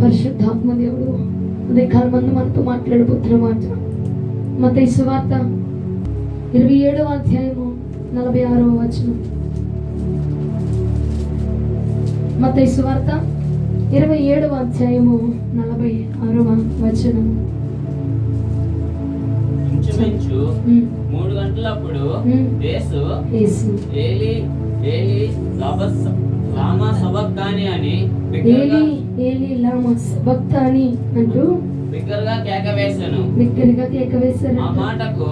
పరిశుద్ధాత్మ దేవుడు ఉదయకాలం మందు మనతో మాట్లాడబోతున్న మాట మత్తయి సువార్త 27వ అధ్యాయము 46వ వచనం. మత్తయి సువార్త 27వ అధ్యాయము 46వ వచనం. ఇంచుమించు 3 గంటలప్పుడు యేసు ఏలీ ఏలీ లామా సబక్తాని అని ఏలీ లామా సబక్తాని అంటూ బిగ్గరగా కేక వేశాను. ఆ మాటకు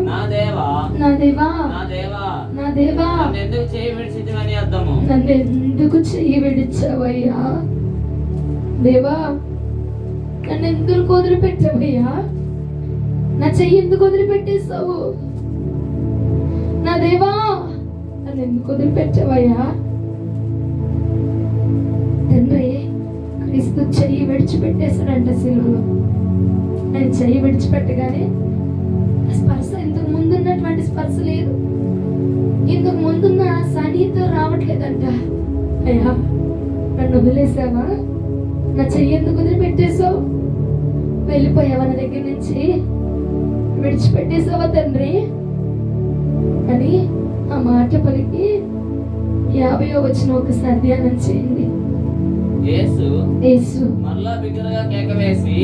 నా దేవా నా దేవా నా దేవా నా దేవా నన్ను ఎందుకు చేయి విడిచితివని అర్థము. నన్ను ఎందుకు చెయ్యి విడిచావయ్యా దేవా, నన్ను ఎందుకు వదిలిపెట్టావయ్యా, నా చెయ్యి ఎందుకు వదిలిపెట్టేస్తావు, నా దేవా నన్ను ఎందుకు వదిలిపెట్టావయ్యా. తండ్రి క్రీస్తు చెయ్యి విడిచిపెట్టేశాడంట శిలువలో. ఆయన చెయ్యి విడిచిపెట్టగానే స్పర్శ ఇంతకు ముందున్నటువంటి స్పర్శ లేదు, ఇంతకు ముందున్న సన్నిహితం రావట్లేదంట. అయ్యా నన్ను వదిలేసావా, నా చెయ్యి ఎందుకు వదిలిపెట్టేసావు, వెళ్ళిపోయావా నా దగ్గర నుంచి, విడిచిపెట్టేసావా తండ్రి అని ఆ మాట పలికి 50వ వచనం ఒకసారి ధ్యానం చేయండి. యేసు మరలా బిగ్గరగా కేక వేసి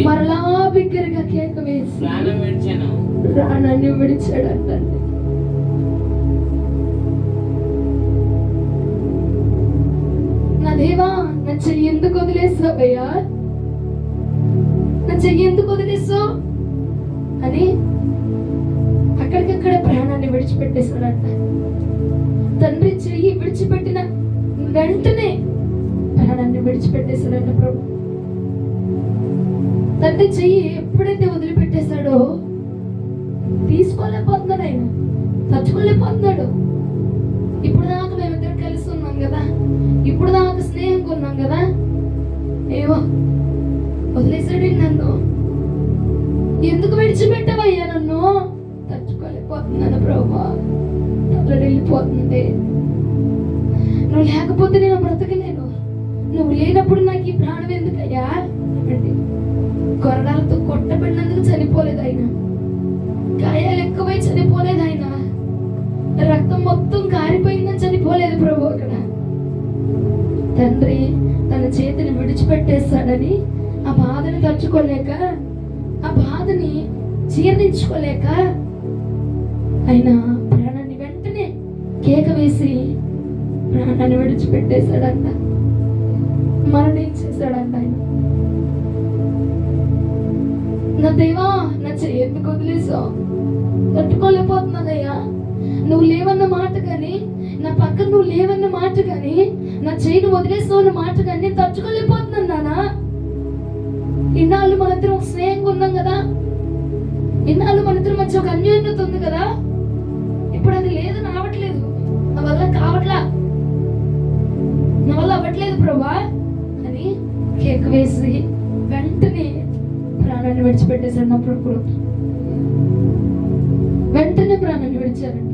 ప్రాణాన్ని విడిచాడంటండి. నా దేవా నా చెయ్యి ఎందుకు వదిలేసావయ్యా, నా చెయ్యి ఎందుకు వదిలేసావు అని అక్కడికక్కడ ప్రాణాన్ని విడిచిపెట్టేశాడంట. తండ్రి చెయ్యి విడిచిపెట్టిన వెంటనే ప్రాణాన్ని విడిచిపెట్టేశాడంట ప్రభు. తండ్రి చెయ్యి ఎప్పుడైతే వదిలిపెట్టేశాడో తీసుకోలేకపోతున్నాడు, ఆయన తచ్చుకోలేకపోతున్నాడు. ఇప్పుడు దాకా మేమిద్దరు కలిసి ఉన్నాం కదా, ఇప్పుడు దాకా స్నేహంగా ఉన్నాం కదా, ఏవో వదిలేశాడు నన్ను, ఎందుకు విడిచిపెట్టవయ్యా నన్ను, తట్టుకోలేకపోతున్నాను ప్రభా, వెళ్ళిపోతుంది. నువ్వు లేకపోతే నేను బ్రతకలేను, నువ్వు లేనప్పుడు నాకు ఈ ప్రాణం ఎందుకయ్యా అంటే. కొరడాలతో కొట్టబడినందుకు చనిపోలేదు ఆయన, గాయాలు ఎక్కువై చనిపోలేదు ఆయన, రక్తం మొత్తం కారిపోయిందని చనిపోలేదు ప్రభు. అక్కడ తండ్రి తన చేతిని విడిచిపెట్టేస్తాడని ఆ బాధని తట్టుకోలేక, ఆ బాధని జీర్ణించుకోలేక ఆయన ప్రాణాన్ని వెంటనే కేక వేసి ప్రాణాన్ని విడిచిపెట్టేశాడంట, మరణించేశాడంట ఆయన. నా దేవా నా చెయ్యి ఎందుకు వదిలేసావు, తట్టుకోలేకపోతున్నానయ్యా, నువ్వు లేవన్న మాట కానీ, నా పక్కన నువ్వు లేవన్న మాట కానీ, నా చెయ్యిని వదిలేసావు అన్న మాట కానీ నేను తట్టుకోలేకపోతున్నాను నానా. ఇన్నాళ్ళు మనిద్దరం ఒక స్నేహంగా ఉన్నాం కదా, ఇన్నాళ్ళు మనిద్దరం మధ్య ఒక అన్యోన్యత ఉంది కదా, ఇప్పుడు అది లేదు, నా అవ్వట్లేదు, నా వల్ల కావట్లా, నా వల్ల అవ్వట్లేదు ప్రభా అని కేక్ వేసి వెంటనే ప్రాణాన్ని విడిచిపెట్టేశాడు నా ప్రభు. వెంటనే ప్రాణాన్ని విడిచారండి.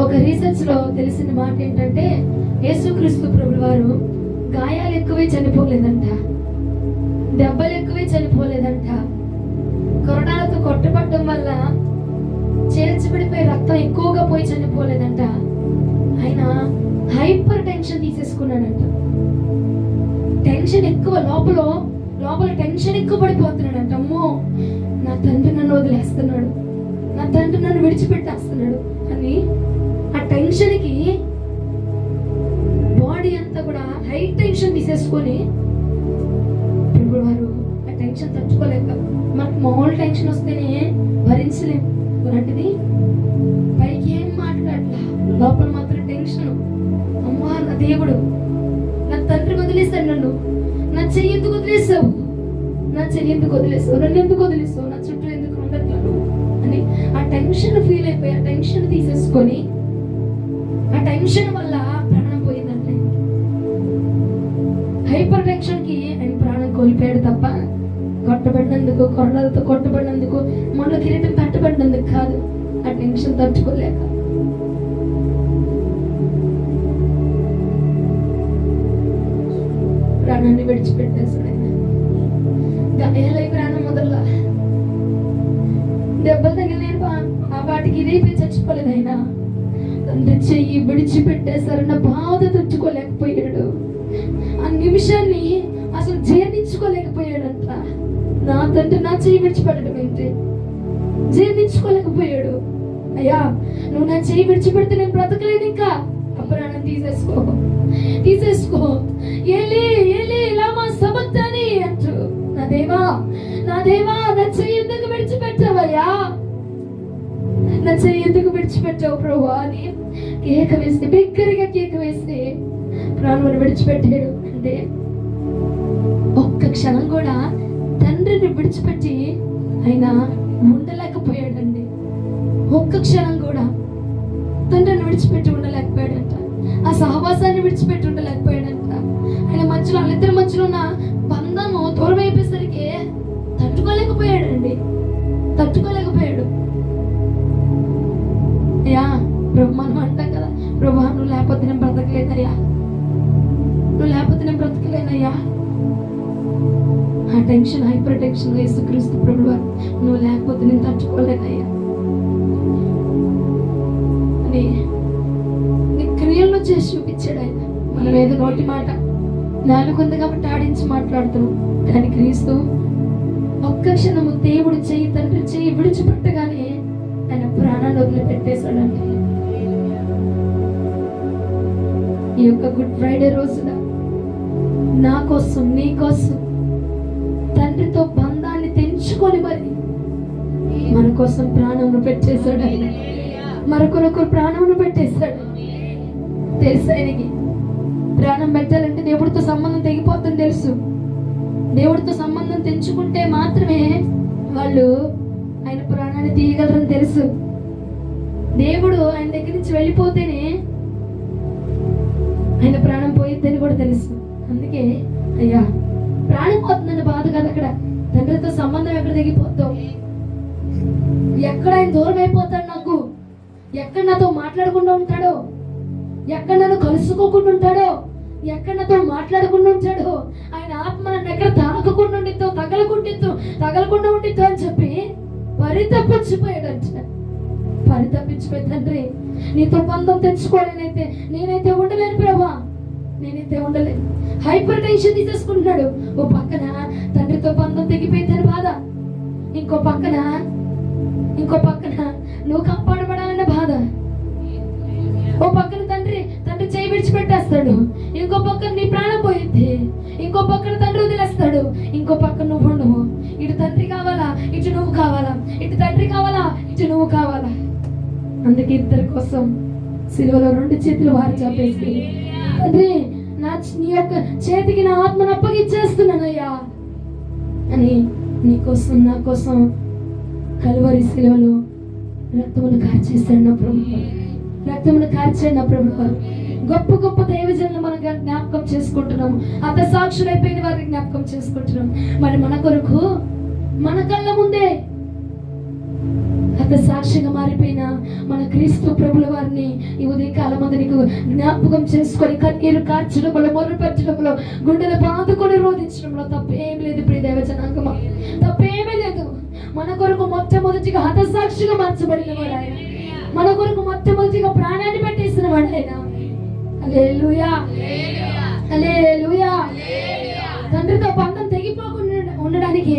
ఒక రీసెర్చ్ లో తెలిసిన మాట ఏంటంటే యేసుక్రీస్తు ప్రభుల వారు గాయాలు ఎక్కువే చనిపోలేదంట, దెబ్బలు ఎక్కువే చనిపోలేదంట, కొరడాలతో కొట్టబడడం వల్ల చేర్చబడిపోయి రక్తం ఎక్కువగా పోయి చనిపోలేదంట. ఆయన హైపర్ టెన్షన్ తీసేసుకున్నాడంట. టెన్షన్ ఎక్కువ, లోపల టెన్షన్ ఎక్కువ పడిపోతున్నాడంట. అమ్మో నా తండ్రి నన్ను వదిలేస్తున్నాడు, నా తండ్రి నన్ను విడిచిపెట్టేస్తున్నాడు అని ఆ టెన్షన్కి బాడీ అంతా కూడా హై టెన్షన్ తీసేసుకొని ఇప్పుడు వారు ఆ టెన్షన్ తట్టుకోలేక, మనకు మామూలు టెన్షన్ వస్తేనే భరించలేము, అలాంటిది పైకి ఏం మాట్లాడలా, లోపల మాత్రం టెన్షన్. అమ్మా నా దేవుడు, నా తండ్రి వదిలేశాడు నన్ను, నా చెయ్యి ఎందుకు వదిలేసావు, నా చెయ్యి ఎందుకు వదిలేసావు, నన్ను ఎందుకు వదిలేసావు, నా చుట్టూ ఎందుకు ఉండట్లేదు అని ఆ టెన్షన్ ఫీల్ అయిపోయి ఆ టెన్షన్ తీసేసుకొని ఆ టెన్షన్ వల్ల ప్రాణం పోయిందంటే. హైపర్ టెన్షన్ కి ఆయన ప్రాణం కోల్పోయాడు తప్ప కొట్టబడినందుకు, కొరడాలతో కొట్టబడినందుకు, మనలో కిరీటం తట్టబడినందుకు కాదు, ఆ టెన్షన్ తట్టుకోలేక. ప్రాణాన్ని విడిచిపెట్టేశాడు ఆయన. గాయాలై ప్రాణం మొదల దెబ్బలు తగిలిన ఆ వాటికి ఇదైపోయి చచ్చిపోలేదు ఆయన. తండ్రి చెయ్యి విడిచిపెట్టేశారన్న బాధ తట్టుకోలేకపోయాడు. ఆ నిమిషాన్ని అసలు జీర్ణించుకోలేకపోయాడంట. నా తండ్రి నా చెయ్యి విడిచిపెట్టడం ఏంటి? జీర్ణించుకోలేకపోయాడు. అయ్యా, నువ్వు నా చెయ్యి విడిచిపెడితే నేను బ్రతకలేను, ఇంకా ప్రాణం తీసేసుకో ఏలీ ఏలీ లామా సబక్తాని అంటూ, నా దేవా నా చెయ్యి ఎందుకు విడిచిపెట్టావయ్యా, నా చెయ్యి ఎందుకు విడిచిపెట్టావు ప్రభువా అని కేక వేసి, బిగ్గరగా కేక వేసి ప్రాణం విడిచిపెట్టాడు. అంటే ఒక్క క్షణం కూడా తండ్రిని విడిచిపెట్టి ఆయన ఉండలేకపోయాడండి. ఒక్క క్షణం కూడా తండ్రిని విడిచిపెట్టి ఉండలేకపోయాడంట. ఆ సహవాసాన్ని విడిచిపెట్టి ఉండలేకపోయాడంట. ఆయన మధ్యలో వాళ్ళిద్దరి మధ్యలో ఉన్న బంధము దూరం అయిపోయేసరికి తట్టుకోలేకపోయాడు. అయ్యా ప్రభు, మనం అంటాం కదా, ప్రభు నువ్వు లేకపోతే నేను బ్రతకలేనయ్యా, ఆ టెన్షన్, హైపర్ టెన్షన్ యేసుక్రీస్తు ప్రభు నువ్వు లేకపోతే నేను తట్టుకోలేనయ్యా అని నీ క్రియల్లో చేసి చూపించాడు ఆయన. మనం ఏదో నోటి మాట నాలుగుంది కాబట్టి ఆడించి మాట్లాడుతున్నాం, కానీ క్రీస్తు ఒక్క క్షణము దేవుడు చెయ్యి, తండ్రి చెయ్యి విడిచిపెట్టగానే ఆయన ప్రాణాన్ని వదిలిపెట్టేశాడండి. ఈ యొక్క గుడ్ ఫ్రైడే రోజున నా కోసం, నీ కోసం తండ్రితో బంధాన్ని తెంచుకొని మరి మన కోసం ప్రాణమును పెట్టేశాడు ఆయన. మరొకరొకరు ప్రాణమును పెట్టేశాడు. తెలుసు ఆయనకి ప్రాణం పెట్టాలంటే దేవుడితో సంబంధం తెగిపోతుందని తెలుసు. దేవుడితో సంబంధం తెంచుకుంటే మాత్రమే వాళ్ళు ఆయన ప్రాణాన్ని తీయగలరని తెలుసు. దేవుడు ఆయన దగ్గర నుంచి వెళ్ళిపోతేనే ఆయన ప్రాణం పోయిద్దని కూడా తెలుసు. అందుకే అయ్యా ప్రాణం పోతుందని బాధ కాదు అక్కడ. తండ్రితో సంబంధం ఎక్కడ తెగిపోతావు, ఎక్కడ ఆయన దూరం అయిపోతాడు, నాకు ఎక్కడ నాతో మాట్లాడకుండా ఉంటాడో, ఎక్కడ నన్ను కలుసుకోకుండా ఉంటాడో, ఎక్కడ నాతో మాట్లాడకుండా ఉంటాడో, ఆయన ఆత్మ నన్ను ఎక్కడ తాకకుండా ఉండిద్దో, తగలకుండా ఉండిద్దో అని చెప్పి పరితపించిపోయి తండ్రి నీతో బంధం తెచ్చుకోలేనైతే నేనైతే ఉండలేను ప్రభా, నేనైతే ఉండలేను. Hyper tension తీసేసుకుంటున్నాడు. ఓ పక్కన తండ్రితో బంధం తెగిపోయిందని బాధ, ఇంకో పక్కన నువ్వు కాపాడబడాలన్న బాధ. ఓ పక్కన తండ్రి చేయి విడిచిపెట్టేస్తాడు, ఇంకో పక్కన నీ ప్రాణం పోయింది, ఇంకో పక్కన తండ్రి వదిలేస్తాడు, ఇంకో పక్కన నువ్వు ఉండవు. ఇటు తండ్రి కావాలా, ఇటు నువ్వు కావాలా, ఇటు తండ్రి కావాలా, ఇటు నువ్వు కావాలా. అందుకే ఇద్దరి కోసం సిలువలో 2 చేతులు వారి చాపేసి, తండ్రి నీ యొక్క చేతికి నా ఆత్మను అప్పగిచ్చేస్తున్నానయ్యా అని నీకోసం, నా కోసం కలువరి సిలువలో రక్తమును కార్చేస్తాడు నా ప్రభు. గొప్ప గొప్ప దైవజనులు మనం జ్ఞాపకం చేసుకుంటున్నాము, అంత సాక్షులైపోయిన వారిని జ్ఞాపకం చేసుకుంటున్నాం. మరి మన కొరకు మన కళ్ళ ముందే అంత సాక్షిగా మారిపోయిన మన క్రీస్తు ప్రభుల వారిని ఈ ఉదయకాలం మంది నీకు జ్ఞాపకం చేసుకొని కన్నీరు కార్చడంలో, మొర్రపెట్టడంలో, గుండెలు బాదుకొని రోధించడంలో తప్పేం లేదు. ప్రియ దైవజనాంగమా, తప్పేమీ లేదు. మన కొరకు మొట్టమొదటిగా హతసాక్షిగా మార్చబడిన వాడు ఆయన. మన కొరకు మొట్టమొదటిగా ప్రాణాన్ని పెట్టేసిన వాడు ఆయన. హల్లెలూయా, హల్లెలూయా. తండ్రితో బంధం తెగిపోకుండా ఉండడానికి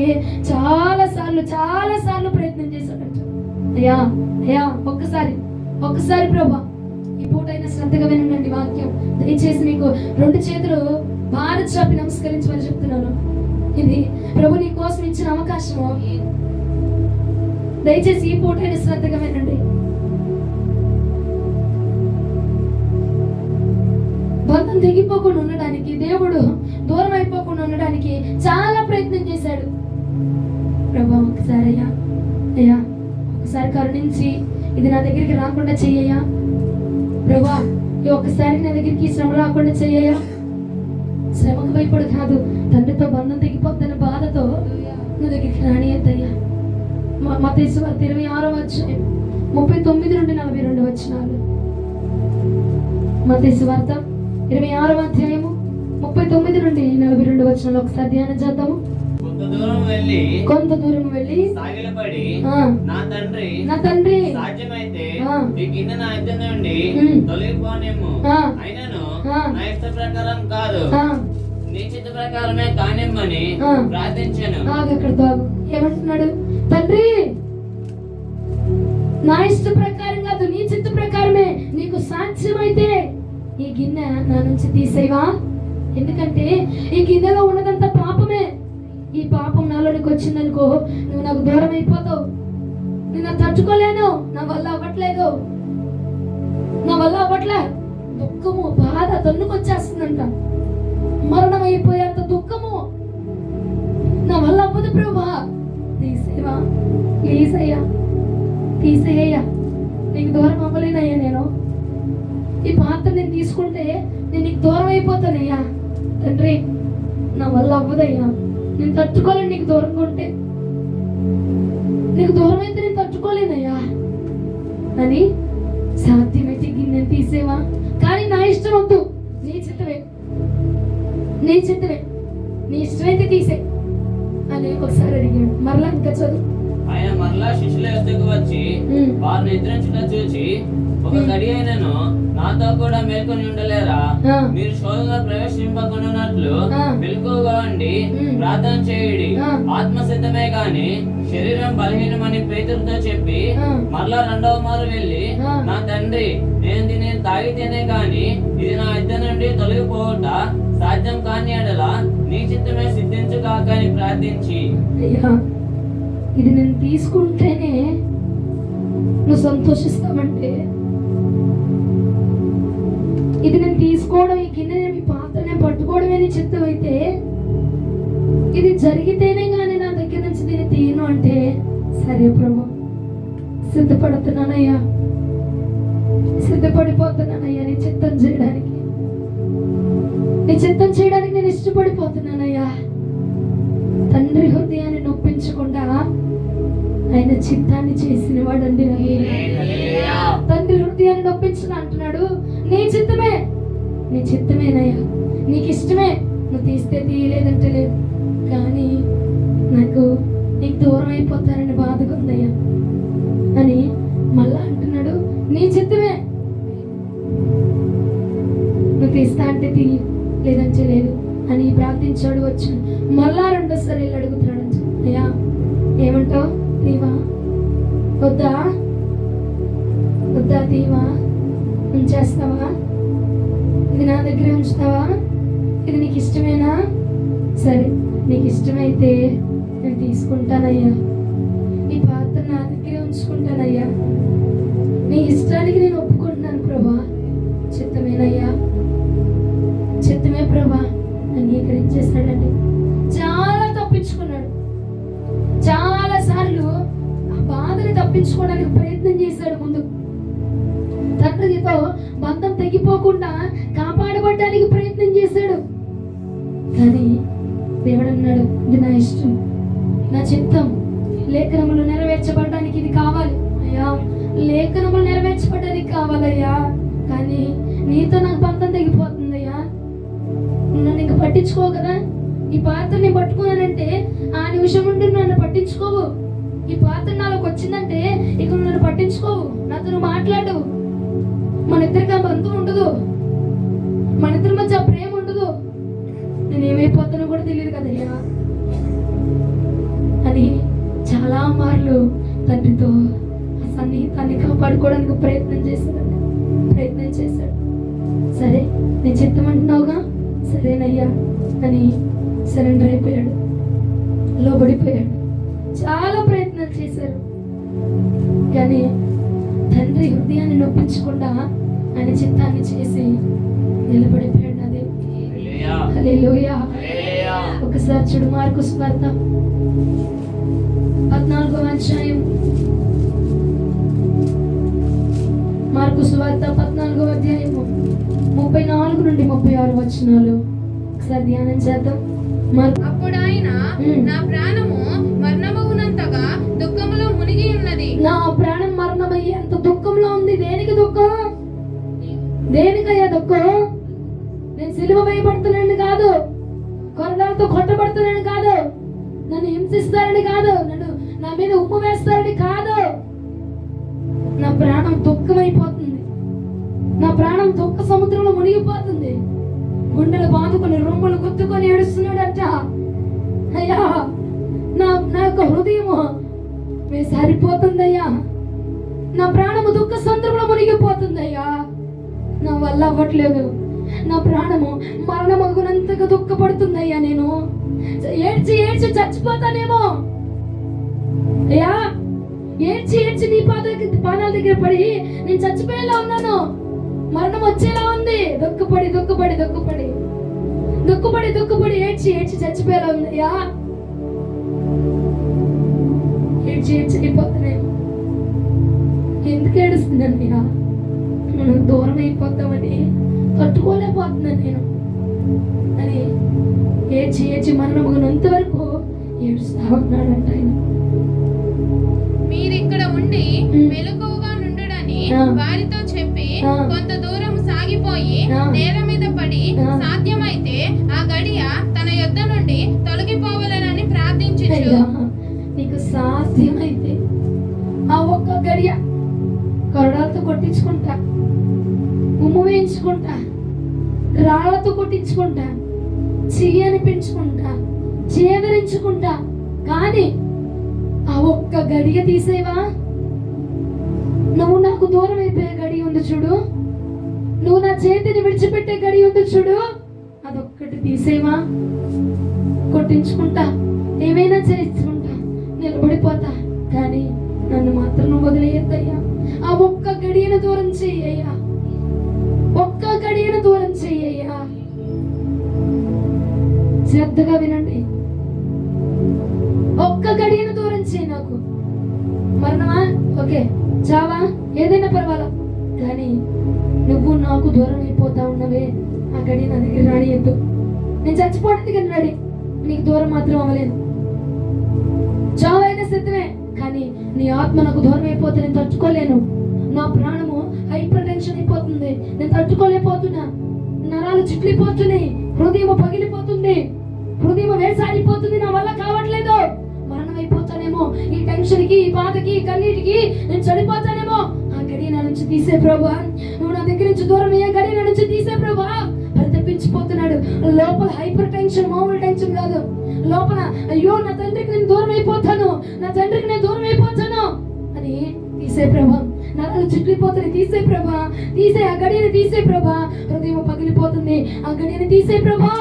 చాలా సార్లు ప్రయత్నం చేశాడంట. అయ్యా ఒక్కసారి ప్రభా ఈ పూటైనా శ్రద్ధగా వినండి వాక్యం. దయచేసి మీకు 2 చేతులు భారత్ చాపి నమస్కరించమని చెప్తున్నాను. ఇది ప్రభు నీ కోసం ఇచ్చిన అవకాశము. దయచేసి ఈ పూటైనా శ్రద్ధగా వినండి. బంధం తెగిపోకుండా ఉండడానికి, దేవుడు దూరం అయిపోకుండా ఉండడానికి చాలా ప్రయత్నం చేశాడు. ప్రభా ఒకసారి అయ్యా ఒకసారి కరుణించి ఇది నా దగ్గరికి రాకుండా చెయ్యయ్యా ప్రభా, ఈ ఒక్కసారి నా దగ్గరికి శ్రమ రాకుండా చెయ్యయ్యా. శ్రమకు భయపడు కాదు, తండ్రితో బంధం తెగిపోతున్న బాధతో నా దగ్గరికి రానియద్దయ్యా. మత్తయి సువార్త 26వ అధ్యాయం 39 నుండి 42 వచనాలు. మత్తయి సువార్త 26వ అధ్యాయము 39 నుండి 42 వచనంలో ఒకసారి ధ్యానం చేద్దాము. కొంత దూరం వెళ్ళి సాగిలపడి సాగిలపడి నా తండ్రి సాధ్యమైతే ఈ గిన్నె నా ఇద్దరి నుండి తొలగిపోనేమో, అయినను నా ఇష్ట ప్రకారం కాదు నీ చిత్త ప్రకారమే కానిమ్మని ప్రార్థించాను. ఇక్కడ బాబు ఏమంటున్నాడు? తండ్రి, నా ఇష్ట ప్రకారం కాదు, నీ చిత్త ప్రకారమే. నీకు సాధ్యమైతే ఈ గిన్నె నా నుంచి తీసేవా? ఎందుకంటే ఈ గిన్నెలో ఉన్నదంతా పాపమే. ఈ పాపం నాలోనికి వచ్చిందనుకో, నువ్వు నాకు దూరం అయిపోతావు. నేను తట్టుకోలేను, నా వల్ల అవ్వట్లేదు, నా వల్ల అవ్వట్లే. దుఃఖము, బాధ తన్నుకొచ్చేస్తుందంట. మరణం అయిపోయేంత దుఃఖము. నా వల్ల అవ్వదు ప్రభా, తీసేవా ప్లీజ్ అయ్యా, తీసేయ్యా. నీకు దూరం అవ్వలేనయ్యా. నేను ఈ పాత్ర నేను తీసుకుంటే నేను నీకు దూరం అయిపోతానయ్యా. తండ్రి, నా వల్ల అవ్వదయ్యా, నేను తట్టుకోలేను. నీకు దూరంగా ఉంటే, నీకు దూరం అయితే నేను తట్టుకోలేనయ్యా అని. సాధ్యమైతే గిన్నె తీసేవా, కానీ నా ఇష్టం వద్దు, నీ చిత్తమే, నీ చిత్తమే, నీ ఇష్టమైతే తీసే అని ఒకసారి అడిగాడు. మరలా ఇంకా చదువు. ఆయన మరలా శిష్యుల యొద్దకు వచ్చి వారు నిద్రించుట చూచి, ఒక గడి అయినను నాతో కూడా మేల్కొని ఉండలేరా? మీరు శోధనలో ప్రవేశింపకున్నట్లు మెలకువగా ఉండి ప్రార్థన చేయుడి. ఆత్మ సిద్ధమే గాని శరీరం బలహీనమని పేతురుతో చెప్పి మరలా రెండవ మారు వెళ్ళి, నా తండ్రి, నేను దీన్ని తాగితేనే గాని ఇది నా ఇద్దరి నుండి తొలగిపోవట సాధ్యం కాని ఎడల నీ చిత్తమే సిద్ధించుగాక అని ప్రార్థించి, ఇది నేను తీసుకుంటేనే నువ్వు సంతోషిస్తామంటే, ఇది నేను తీసుకోవడం, ఈ గిన్నె ఈ పాత్రనే పట్టుకోవడమే నీ చిత్తం అయితే, ఇది జరిగితేనే కానీ నా దగ్గర నుంచి దీన్ని తీయను అంటే, సరే ప్రభు, సిద్ధపడుతున్నానయ్యా, సిద్ధపడిపోతున్నానయ్యా నీ చిత్తం చేయడానికి, నీ చిత్తం చేయడానికి నేను ఇష్టపడిపోతున్నానయ్యా. తండ్రి హృదయాన్ని నొప్పించకుండా ఆయన చిత్తాన్ని చేసిన వాడండి. తండ్రి హృదయాన్ని నొప్పించిన అంటున్నాడు, నీ చిత్తమే, నీ చిత్తమేనయ్యా, నీకు ఇష్టమే, నువ్వు తీస్తే తీయలేదంటే లేదు, కానీ నాకు నీకు దూరం అయిపోతానని బాధగా ఉందయ్యా అని మళ్ళా అంటున్నాడు. నీ చిత్తమే, నువ్వు తీస్తా అంటే తీయి, లేదంటే లేదు అని ప్రార్థించాడు. వచ్చి మళ్ళా రెండోసారి వెళ్ళి అడుగుతున్నాడు. అయ్యా, ఏమంటావు? తీవా వద్దా? వద్దా? తీవా? ఉంచేస్తావా? ఇది నా దగ్గరే ఉంచుతావా? ఇది నీకు ఇష్టమేనా? సరే, నీకు ఇష్టమైతే నేను తీసుకుంటానయ్యా, ఈ పాత్ర నా దగ్గరే ఉంచుకుంటానయ్యా, నీ ఇష్టానికి నేను ఒప్పుకుంటున్నాను ప్రభా, చిత్తమేనయ్యా, చిత్తమే ప్రభా అని అంగీకరించేస్తాడండి. చాలా తప్పించుకున్నాడు, చాలా సార్లు ఆ బాధని తప్పించుకోవడానికి ప్రయత్నం చేశాడు. ముందు తండ్రితో బంధం తెగిపోకుండా కాపాడబడడానికి ప్రయత్నం చేశాడు. కానీ దేవుడు అన్నాడు, ఇది నా ఇష్టం, నా చిత్తం, లేఖనములు నెరవేర్చబడడానికి ఇది కావాలి అయ్యా, లేఖనములు నెరవేర్చబడడానికి కావాలయ్యా, కానీ నీతో నాకు బంధం తెగిపోతుందయ్యా, నన్ను ఇంక పట్టించుకో కదా. ఈ పాత్రని పట్టుకున్నానంటే ఆ నిమిషం నుండి నన్ను పట్టించుకోవు. ఈ పాత్ర నాలోకి వచ్చిందంటే ఇక నన్ను పట్టించుకోవు, నాతో నువ్వు మాట్లాడవు, మన ఇద్దరికి ఆ బంధం ఉండదు, మన ఇద్దరి మధ్య ఆ ప్రేమ ఉండదు, నేను ఏమైపోతానో కూడా తెలియదు కదయ్యా అని చాలా మార్లు తండ్రితో ఆ సన్నిహితాన్ని కాపాడుకోవడానికి ప్రయత్నం చేశాడు. సరే, నేను చిత్తం అంటున్నావుగా, సరేనయ్యా అని సరెండర్ అయిపోయాడు, లోబడిపోయాడు. చాలా ప్రయత్నాలు చేశారు, కానీ తండ్రి హృదయాన్ని నొప్పించకుండా ఆయన చిత్తాన్ని చేసి నిలబడిపోయాడు. అదే హల్లెలూయా. ఒకసారి చూడు, మార్కు సువార్త 14వ అధ్యాయం, మార్కు సువార్త 14వ అధ్యాయము 34 నుండి 36 వచనాలు ఒకసారి ధ్యానం చేద్దాం. అప్పుడు ఆయన, నా ప్రాణము మరణమవునంతగా దుఃఖములో మునిగి ఉన్నది. నా ప్రాణం మరణమయ్యేంత దుఃఖంలో ఉంది. దేనికి దుఃఖం? దేనికయ్యా దుఃఖం? నేను సిలువ వేయబడుతున్నాను కాదు, కొరడాల రాళ్ళతో కొట్టబడుతున్నాను కాదు, నన్ను హింసిస్తారని కాదు, నన్ను నా మీద ఉప్పు వేస్తారని కాదు. నా ప్రాణం దుఃఖమైపోతుంది, నా ప్రాణం దుఃఖ సముద్రంలో మునిగిపోతుంది. గుండెలు బాదుకొని రొమ్ములు గుద్దుకొని ఏడుస్తున్నాడంట. అయ్యా నా యొక్క హృదయము సరిపోతుందయ్యా, నా ప్రాణము దుఃఖ సముద్రంలో మునిగిపోతుందయ్యా, నా వల్ల అవ్వట్లేదు, నా ప్రాణము మరణమగునంతగా దుఃఖపడుతుందయ్యా, నేను ఏడ్చి ఏడ్చి చచ్చిపోతానేమో అయ్యా, ఏడ్చి ఏడ్చి నీ పాదాల దగ్గర పడి నేను చచ్చిపోయేలా ఉన్నాను, మరణం వచ్చేలా ఉంది. దుఃఖపడి దుఃఖపడి దుఃఖపడి దుఃఖపడి దుఃఖపడి ఏడ్చి ఏడ్చి చచ్చిపోయేలా ఉంది అయ్యా. ఏడ్చి ఏడ్చి అయిపోతానేమో. ఎందుకు ఏడుస్తున్నాను అయ్యా? మనం దూరం అయిపోతామని తట్టుకోలేకపోతున్నాను నేను అని ఏడ్చి ఏడ్చి మరణమగినంత వరకు ఏడుస్తా ఉన్నాడంట ఆయన. మీరిక్కడ ఉండి మెలకువగా నుండుడని వారితో చెప్పి కొంత దూరం సాగిపోయి నేల మీద పడి సాధ్యమైతే ఆ గడియ తన యొద్ద నుండి తొలగిపోవాలని ప్రార్థించుచు, నీకు సాధ్యమైతే ఆ ఒక్క గడియ కొరడాలతో కొట్టించుకుంటా, ఉమ్ము వేయించుకుంటా, రాళ్లతో కొట్టించుకుంటా, చెయ్యని పెంచుకుంటా, చేదరించుకుంటా, కానీ ఆ ఒక్క గడియ తీసేవా? నువ్వు నాకు దూరం అయిపోయే గడి ఉంది చూడు, నువ్వు నా చేతిని విడిచిపెట్టే గడి ఉంది చూడు, అదొక్కటి తీసేవా? కొట్టించుకుంటా, ఏమైనా చేయించుకుంటా, నిలబడిపోతా, కానీ నన్ను మాత్రం నువ్వు వదిలేయద్దయ్యా. ఆ ఒక్క గడియను దూరం చెయ్యయ్యా, ఒక్క గడియను దూరం చెయ్యయ్యా. శ్రద్ధగా వినండి, ఒక్క గడియను దూరం చేయి. నాకు మరణమా ఓకే, చావా ఏదైనా పర్వాలా, కానీ నువ్వు నాకు దూరం అయిపోతా ఉన్నవే, ఆ గడి నా దగ్గర రానియద్దు. నేను చచ్చిపోవడానికి రెడీ, నీకు దూరం మాత్రం అవ్వలేదు. చావైనా సిద్ధమే, కానీ నీ ఆత్మ నాకు దూరం అయిపోతే నేను తట్టుకోలేను. నా ప్రాణము హైపర్ టెన్షన్ అయిపోతుంది, నేను తట్టుకోలేకపోతున్నా. నరాలు చిట్లిపోతున్నాయి, హృదయం పగిలిపోతుంది, హృదయం వేసాడిపోతుంది, నా వల్ల కావట్లేదు. మరణం అయిపోతానేమో, ఈ టెన్షన్ కి, ఈ బాధకి, ఈ కన్నీటికి నేను చనిపోతానేమో. ఆ గడి నా నుంచి తీసే ప్రభువా, నువ్వు నా దగ్గర నుంచి దూరం అయ్యే గడి నా నుంచి తీసే ప్రభువా. అది తెప్పించిపోతున్నాడు లోపల. హైపర్ టెన్షన్ మామూలు టెన్షన్ కాదు. లోపల అయ్యో నా తండ్రికి నేను దూరం అయిపోతాను, నా తండ్రికి నేను దూరం అయిపోతాను అని తీసే ప్రభా. నరాలు చిట్లిపోతుంది, తీసే ప్రభా, తీసే ఆ గడిని తీసే ప్రభా. హృదయం పగిలిపోతుంది, ఆ గడిని తీసే ప్రభా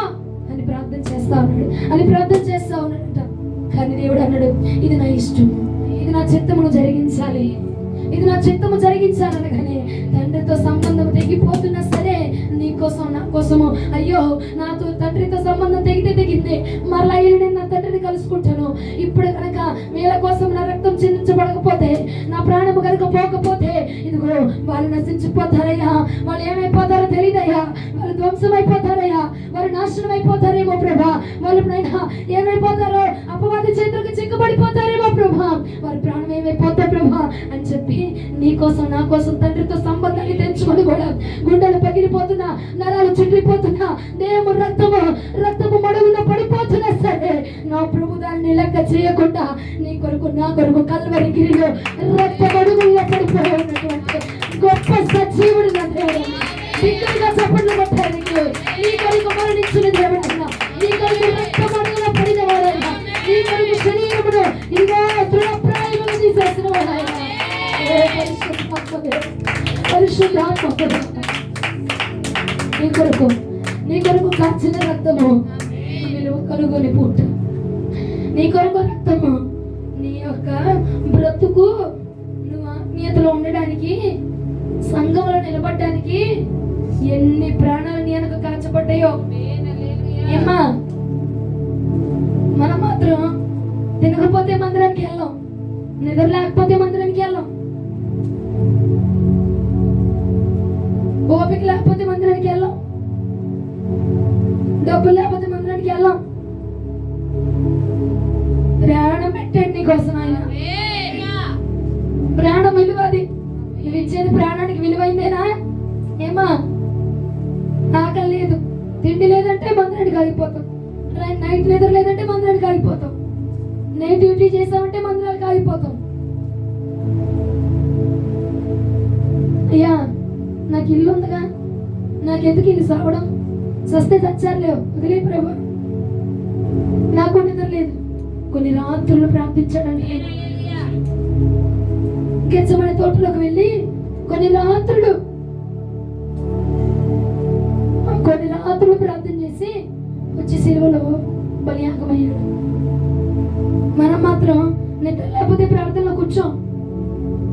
అని ప్రార్థన చేస్తా ఉన్నాడు, అని ప్రార్థన చేస్తా ఉన్నాడంట. కానీ దేవుడు అన్నాడు, ఇది నా ఇష్టం, ఇది నా చిత్తమును జరిగించాలి, ఇది నా చిత్తము జరిగించాలనగానే తండ్రితో సంబంధం తెగిపోతున్నా సరే నీకోసం నా కోసము, అయ్యో నాతో తండ్రితో సంబంధం తెగింది, మరలా నేను నా తండ్రిని కలుసుకుంటాను. ఇప్పుడు కనుక వీళ్ళ కోసం నా రక్తం చిందించబడకపోతే, నా ప్రాణము కనుక పోకపోతే, ఇదిగో వాళ్ళు నశించిపోతారయ్యా, వాళ్ళు ఏమైపోతారో తెలియదయ్యా, వాళ్ళు ధ్వంసం అయిపోతారయ్యా, వాళ్ళు నాశనం అయిపోతారేమో ప్రభా, వాళ్ళు ఏమైపోతారో అపవాది చేతులకు చిక్కబడిపోతారేమో ప్రభా, వారి ప్రాణం ఏమైపోతారు ప్రభా అని చెప్పి నీ కోసం నా కోసం తండ్రితో సంబంధాన్ని తెంచుకొని కూడా గుండెలు పగిలిపోతున్నా, నరాలు చుట్టిపోతున్నా, దేవు రక్తము మడుగులో పడిపోతున్నా సరే నా ప్రభు దాన్ని లెక్క చేయకుండా నీ కొరకు నా కొరకు కల్వరి గిరిలో రక్త మడుగుల్లో పడిపోయి ఉన్నటువంటి గొప్ప సజీవుడు నా దేవుడు. బిగ్గరగా చప్పట్లు కొట్టారు, నీ కొరకు మరణించిన దేవుడన్నా, నీ కొరకు రక్త మడుగులో పడిన వాడైనా, నీ కొరకు శరీరమును ఇదిగో దృఢప్రాయములు తీసేసిన వాడైనా, పరిశుద్ధాత్మ నీ కొరకు కాచిన రక్తము విలువ కలుగొని పూట, నీ కొరకు రక్తము, నీ యొక్క బ్రతుకు నువ్వు ఆత్మీయతలో ఉండడానికి, సంఘంలో నిలబడడానికి ఎన్ని ప్రాణాలు నీ వెనక కాచబడ్డాయో. ఏమ్మా మనం మాత్రం తినకపోతే మందిరానికి వెళ్ళాం, నిద్ర లేకపోతే మందిరానికి వెళ్ళాం, ఓపిక లేకపోతే మందిరానికి వెళ్ళాం, డబ్బులు లేకపోతే మందిరానికి వెళ్ళాం. ప్రాణం పెట్టండి నీకోసం ఆయన. ప్రాణం విలువ, అది నువ్వు ఇచ్చేది ప్రాణానికి విలువైందేనా? ఏమా ఆకలి లేదు, తిండి లేదంటే మందిరానికి ఆగిపోతాం, నైట్ నిద్ర లేదంటే మందిరానికి ఆగిపోతాం, నైట్ డ్యూటీ చేసామంటే మందిరానికి ఆగిపోతాం. అయ్యా నాకు ఇల్లు ఉందిగా, నాకెందుకు ఇల్లు సావడం, సస్తే చచ్చారులేవు, వదిలే ప్రభా. నాకు నిద్ర లేదు, కొన్ని రాత్రులు ప్రార్థించడానికి గెచ్చమనే తోటలోకి వెళ్ళి కొన్ని రాత్రులు ప్రార్థన చేసి వచ్చి సిలువలో బలియాగమయ్యాడు. మనం మాత్రం నిద్ర లేకపోతే ప్రార్థనలో కూర్చోం,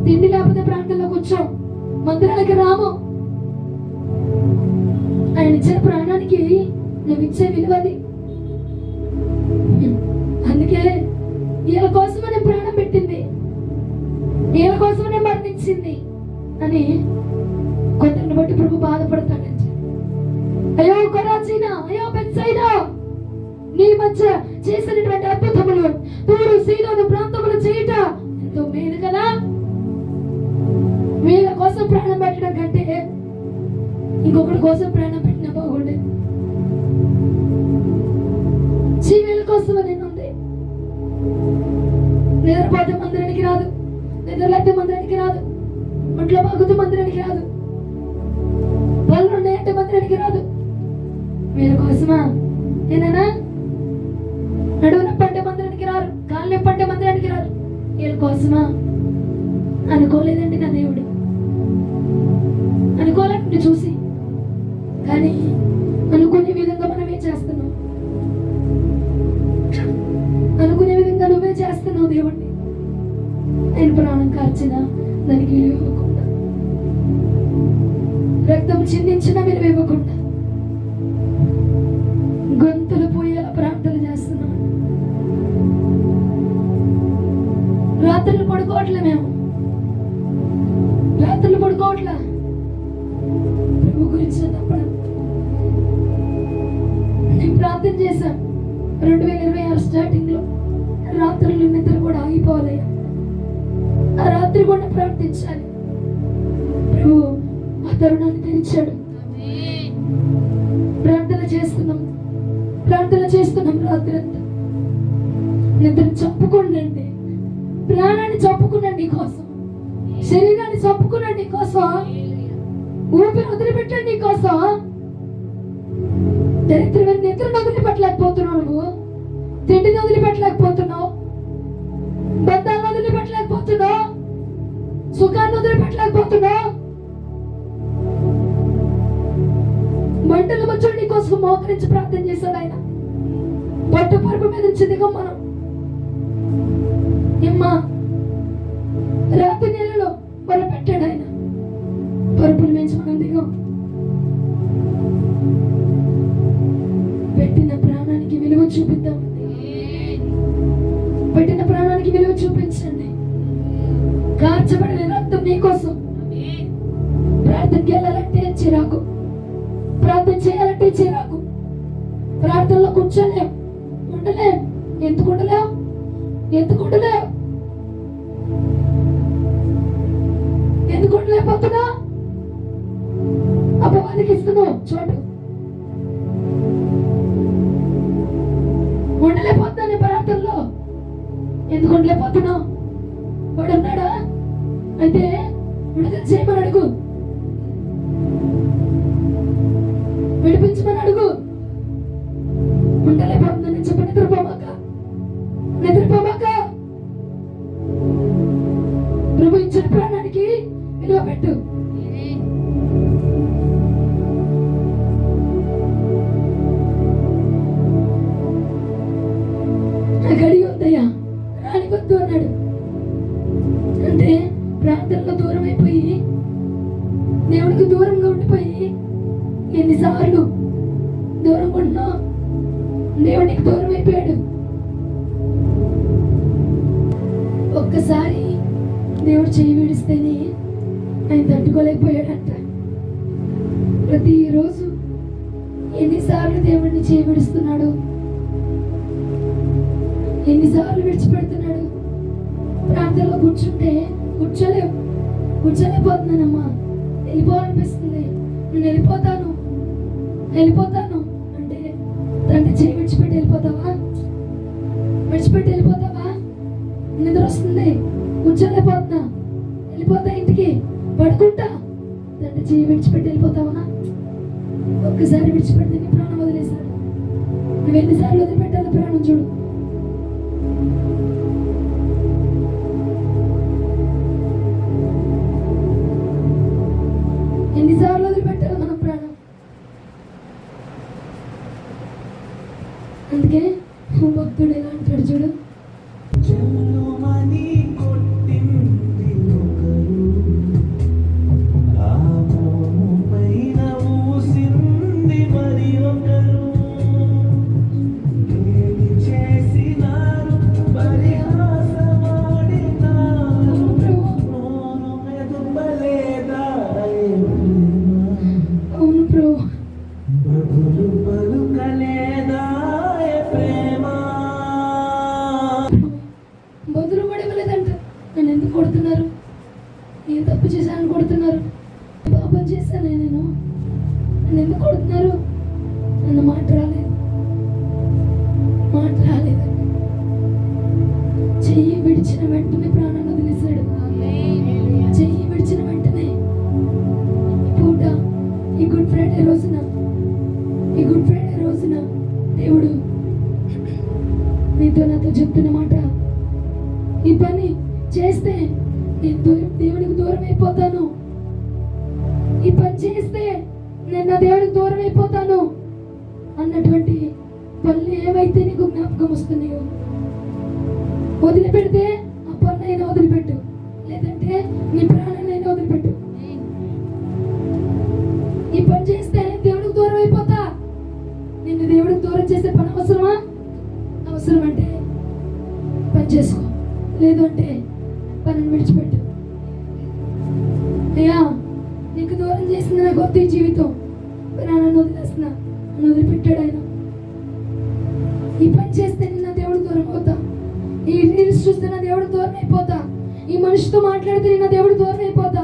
తిండి లేకపోతే ప్రార్థనలో కూర్చోం, మందిరానికి రాము. ఆయన ఇచ్చిన ప్రాణానికి నువ్వు ఇచ్చే విలువది. అందుకే వీళ్ళ కోసమనే ప్రాణం పెట్టింది, వీళ్ళ కోసమనే మరణించింది అని కొందరిని బట్టి ప్రభు బాధపడతాడంటే, అయ్యో కొరాజీనా, అయ్యో బెత్సైదా, నీ మధ్య చేసినటువంటి అద్భుతములు తూరు సీదోను ప్రాంతములు చేయట ఎంతో మేలు కదా. వీళ్ళ కోసం ప్రాణం పెట్టడం కంటే ఇంకొకటి కోసం ప్రాణం పెట్టినా బాగుండే. వీళ్ళ కోసం నేను ఉంది. నిద్రపోతే మందిరానికి రాదు, నిద్రలేతే మందిరానికి రాదు, ఒంట్లో బాగుతూ మందిరానికి రాదు, పళ్ళు ఉన్నాయంటే మందిరానికి రాదు. వీళ్ళ కోసమా? ఏనా నడువు నొప్పి అంటే మందిరానికి రారు, కాళ్ళు నొప్పి అంటే మందిరానికి రారు. వీళ్ళ కోసమా? అనుకోలేదండి నా దేవుడు, అనుకోలేండి చూసి. కానీ అనుకునే విధంగా మనమే చేస్తున్నాం, అనుకునే విధంగా నువ్వే చేస్తున్నావు దేవుడిని. ఆయన ప్రాణం కార్చిన దానికి విలువ ఇవ్వకుండా, రక్తం చిందించిన విలువ ఇవ్వకుండా గొంతులు పోయేలా ప్రార్థన చేస్తున్నాం. రాత్రులు పడుకోవట్లే, మేము రాత్రులు పడుకోవట్లా. ప్రభు గురించి తప్పడం నేను ప్రార్థన చేశాను 2026 స్టార్టింగ్ లో. రాత్రులు నిద్ర కూడా ఆగిపోవాలయ్యా, ఆ రాత్రి కూడా ప్రార్థించాలి. ప్రభు ఆ తరుణాన్ని తెరిచాడు. ప్రార్థన చేస్తున్నాం రాత్రి అంతా. నిద్ర చంపుకోండి, ప్రాణాన్ని చంపుకున్నాండి కోసం, శరీరాన్ని చంపుకున్నాండి కోసం, ఊపిరి వదిలిపెట్టండి కోసం. దరిద్రమైన నిద్రను వదిలిపెట్టలేకపోతున్నావు, నువ్వు తిండిని వదిలిపెట్టలేకపోతున్నావు, బంధాలను వదిలిపెట్టలేకపోతున్నావు, సుఖాన్ని వదిలిపెట్టలేకపోతున్నావు. మంటల మధ్య నీ కోసం మోకరించి ప్రార్థన చేశాడు ఆయన. పట్టు పరుపు మీద నుంచి దిగం మనం. ఎమ్మా రాత్రి నెలలో మొరపెట్టాడు ఆయన, పరుపుల నుంచి మనం దిగం. పెట్టిన ప్రాణానికి విలువ చూపిద్దాం, పెట్టిన ప్రాణానికి విలువ చూపించండి. కార్చబడిన రక్తం నీ కోసం. ప్రార్థనకి వెళ్ళాలంటే చిరాకు, ప్రార్థన చేయాలంటే చిరాకు, ప్రార్థనలో కూర్చోలేం, ఉండలేం. ఎందుకు ఉండలేం? ఎందుకు ఉండలేకపోతున్నా? అపవాదికి ఇస్తున్నావు చోటు. ఉండలేకపోతున్నాను ప్రార్థనలో. ఎందుకు ఉండలేకపోతున్నావు? వాడు ఉన్నాడా? అయితే విడుదల చేయమని అడుగు, విడిపించమని అడుగు. ఉండలేకపోతుందని చెప్పి నిద్రపోమాక. ప్రభు ఇచ్చిన ప్రాణానికి విలువ పెట్టు. గడి ఉందయ్యా, రానివద్దు అన్నాడు. అంటే ప్రార్థనలో దూరం అయిపోయి, దేవుడికి దూరంగా ఉండిపోయి ఎన్నిసార్లు దూరంగా ఉన్నా దేవునికి దూరం అయిపోయాడు. ఒక్కసారి దేవుడు చేయి విడిస్తేనే ఆయన తట్టుకోలేకపోయాడంట. ప్రతిరోజు ఎన్నిసార్లు దేవుడిని చేయి విడుస్తున్నాడు, ఎన్నిసార్లు విడిచిపెడుతున్నాడు. ప్రార్థనలో కూర్చోలేకపోతున్నానమ్మా, వెళ్ళిపోవాలనిపిస్తుంది, నేను వెళ్ళిపోతాను అంటే తండ్రి చేయి విడిచిపెట్టి వెళ్ళిపోతావా? విడిచిపెట్టి వెళ్ళిపోతావా? నిద్ర వస్తుంది, కూర్చోలేకపోతున్నా, వెళ్ళిపోతా, ఇంటికి పడుకుంటా, తండ్రి చేయి విడిచిపెట్టి వెళ్ళిపోతావా? ఒక్కసారి విడిచిపెడితే నీ ప్రాణం వదిలేశాడు. నువ్వు ఎన్నిసార్లు వదిలిపెట్టాలి ప్రాణం చూడు. ఎన్నిసార్లు వదిలిపెట్టాలి మనం ప్రాణం. అందుకే భక్తుడు ఎలా అంటాడు చూడు, అవును ప్రభు, బదులు కూడా ఇవ్వలేదంట. నన్ను ఎందుకు కొడుతున్నారు? నేను తప్పు చేశాను కొడుతున్నారు, పాపం చేశాను నేను, నన్ను ఎందుకు కొడుతున్నారు? నన్న మాట రాలేదు, మాట రాలేదండి. చెయ్యి విడిచిన వెంటనే ప్రాణాన్ని వదిలేశాడు. చెయ్యి విడిచిన వెంటనే ఈ పూట, ఈ గుడ్ ఫ్రైడే రోజున, ఈ గుడ్ ఫ్రైడే రోజున దేవుడు నీతో నాతో చెప్తున్న మాట, ఈ పని చేస్తే నేను దేవుడికి దూరం అయిపోతాను, ఈ పని చేస్తే నేను నా దేవుడికి దూరం అయిపోతాను అన్నటువంటి పనులు ఏవైతే నీకు జ్ఞాపకం వస్తున్నాయో వదిలిపెడితే ఆ పన్నైనా వదిలిపెట్టు, లేదంటే నీ ప్రాణాన్నైనా వదిలిపెట్టు. ఈ పని చేస్తే దేవుడికి దూరం అయిపోతా. నిన్ను దేవుడికి దూరం చేసే పని అవసరమా? అవసరం అంటే పని చేసుకో, లేదు అంటే పనిని విడిచిపెట్టు. అయ్యా, నీకు దూరం చేసింది నా గొప్ప జీవితం, ప్రాణాన్ని వదిలేస్తున్నా నన్ను వదిలిపెట్టాడు ఆయన. ఈ పని చేస్తే నేను నా దేవుడికి దూరం అవుతా, ఈ రీల్స్ చూస్తే నా దేవుడికి దూరం అయిపోతా, ఈ మనిషితో మాట్లాడితే నేను నా దేవుడికి దూరం అయిపోతా,